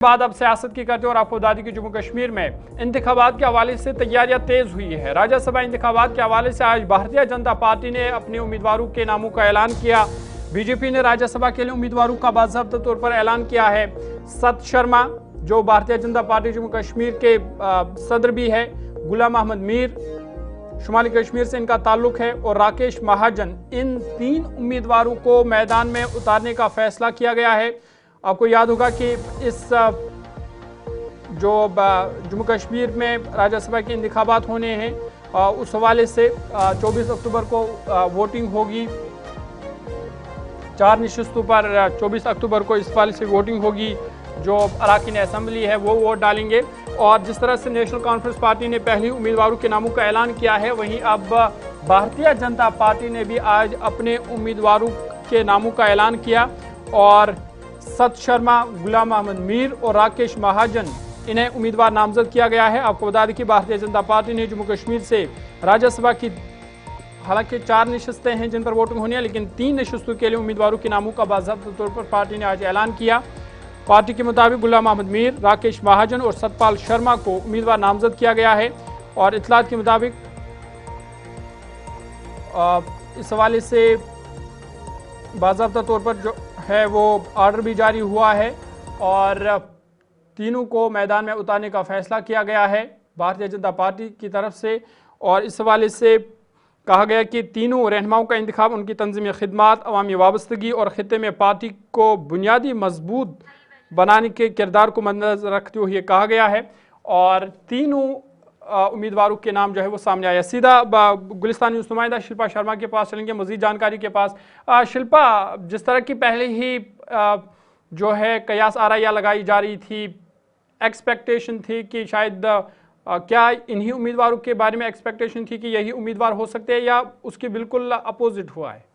बाद अब सियासत की करते और आपको बता दें कि जम्मू कश्मीर में इंतखाबात के हवाले से तैयारियां तेज हुई है। राज्यसभा इंतखाबात के हवाले से आज भारतीय जनता पार्टी ने अपने उम्मीदवारों के नामों का ऐलान किया। बीजेपी ने राज्यसभा के लिए उम्मीदवारों का बाकायदा तौर पर ऐलान किया है। सत शर्मा जो भारतीय जनता पार्टी जम्मू कश्मीर के सदर भी है, गुलाम अहमद मीर शुमाली कश्मीर से इनका ताल्लुक है, और राकेश महाजन, इन 3 उम्मीदवारों को मैदान में उतारने का फैसला किया गया है। आपको याद होगा कि इस जो जम्मू कश्मीर में राज्यसभा के इंतखाबात होने हैं, उस हवाले से 24 अक्टूबर को वोटिंग होगी। 4 नशिस्तों पर 24 अक्टूबर को इस हवाले से वोटिंग होगी। जो अराकीन असम्बली है वो वोट डालेंगे। और जिस तरह से नेशनल कॉन्फ्रेंस पार्टी ने पहले उम्मीदवारों के नामों का ऐलान किया है, वहीं अब भारतीय जनता पार्टी ने भी आज अपने उम्मीदवारों के नामों का ऐलान किया। और सत शर्मा, गुलाम अहमद मीर और राकेश महाजन, इन्हें उम्मीदवार नामजद किया गया है। आपको बता दें कि भारतीय जनता पार्टी ने जम्मू कश्मीर से राज्यसभा की हालांकि 4 नशिस्तें हैं जिन पर वोटिंग होनी है, लेकिन 3 नशिस्तों के लिए उम्मीदवारों के नामों का बाकायदा तौर पर पार्टी ने आज ऐलान किया। पार्टी के मुताबिक गुलाम अहमद मीर, राकेश महाजन और सतपाल शर्मा को उम्मीदवार नामजद किया गया है। और इतलात के मुताबिक इस हवाले से बाकायदा तौर पर जो है वो ऑर्डर भी जारी हुआ है और तीनों को मैदान में उतारने का फैसला किया गया है भारतीय जनता पार्टी की तरफ से। और इस हवाले से कहा गया कि तीनों रहनुमाओं का इंतखाब उनकी तंजीमी खिदमात, अवामी वाबस्तगी और खित्ते में पार्टी को बुनियादी मजबूत बनाने के किरदार को मद्देनजर रखते हुए कहा गया है। और तीनों उम्मीदवारों के नाम जो है वो सामने आया। सीधा गुलिस्तान न्यूज़ नुमाइंदा शिल्पा शर्मा के पास चलेंगे मजीद जानकारी के पास। शिल्पा, जिस तरह की पहले ही जो है कयास आराइयां लगाई जा रही थी, एक्सपेक्टेशन थी कि शायद क्या इन्हीं उम्मीदवारों के बारे में एक्सपेक्टेशन थी कि यही उम्मीदवार हो सकते हैं, या उसके बिल्कुल अपोजिट हुआ है?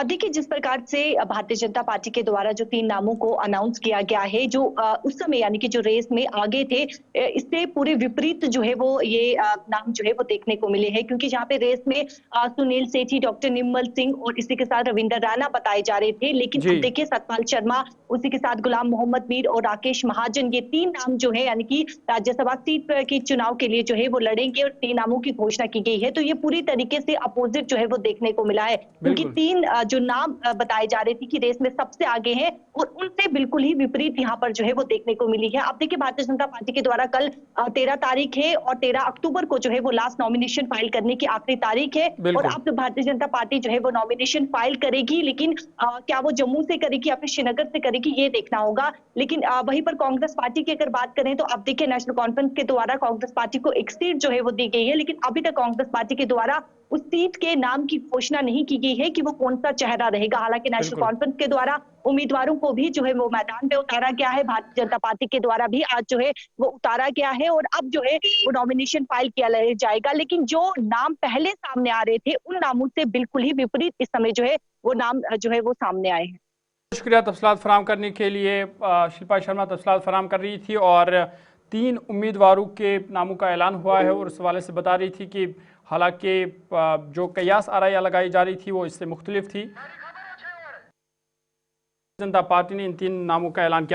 देखिए, जिस प्रकार से भारतीय जनता पार्टी के द्वारा जो 3 नामों को अनाउंस किया गया है, जो उस समय यानी कि जो रेस में आगे थे, इससे पूरे विपरीत जो है वो ये नाम जो है वो देखने को मिले हैं। क्योंकि जहाँ पे रेस में सुनील सेठी, डॉक्टर निर्मल सिंह और इसी के साथ रविंदर राणा बताए जा रहे थे, लेकिन अब देखिए सतपाल शर्मा, उसी के साथ गुलाम मोहम्मद मीर और राकेश महाजन, ये 3 नाम जो है यानी कि राज्यसभा सीट के चुनाव के लिए जो है वो लड़ेंगे और 3 नामों की घोषणा की गई है। तो ये पूरी तरीके से अपोजिट जो है वो देखने को मिला है, क्योंकि 3 जो नाम बताए जा रहे थे कि रेस में सबसे आगे हैं, और उनसे बिल्कुल ही विपरीत यहाँ पर जो है वो देखने को मिली है। अब देखिए, भारतीय जनता पार्टी के द्वारा कल 13 तारीख है और 13 अक्टूबर को जो है वो लास्ट नॉमिनेशन फाइल करने की आखिरी तारीख है। और अब भारतीय जनता पार्टी जो है वो नॉमिनेशन फाइल करेगी, लेकिन क्या वो जम्मू से करेगी या फिर श्रीनगर से करेगी, ये देखना होगा। लेकिन वहीं पर कांग्रेस पार्टी की अगर बात करें तो अब देखिए, नेशनल कॉन्फ्रेंस के द्वारा कांग्रेस पार्टी को एक सीट जो है वो दी गई है, लेकिन अभी तक कांग्रेस पार्टी के द्वारा उस सीट के नाम की घोषणा नहीं की गई है कि वो कौन सा चेहरा रहेगा। हालांकि नेशनल कॉन्फ्रेंस के द्वारा उम्मीदवारों को भी जो है वो मैदान पे उतारा गया है, भारतीय जनता पार्टी के द्वारा भी आज जो है वो उतारा गया है, और अब जो है वो नॉमिनेशन फाइल किया जाएगा। लेकिन जो नाम पहले सामने आ रहे थे, उन नामों से बिल्कुल ही विपरीत इस समय जो है वो नाम जो है वो सामने आए हैं। शुक्रिया तफसीलात फराहम करने के लिए। शिल्पा शर्मा तफसीलात फराहम कर रही थी और 3 उम्मीदवारों के नामों का ऐलान हुआ है, और उस हवाले से बता रही थी कि हालांकि जो कयास आराइयां लगाई जा रही थी वो इससे मुख्तलिफ थी। जनता पार्टी ने इन 3 नामों का ऐलान किया।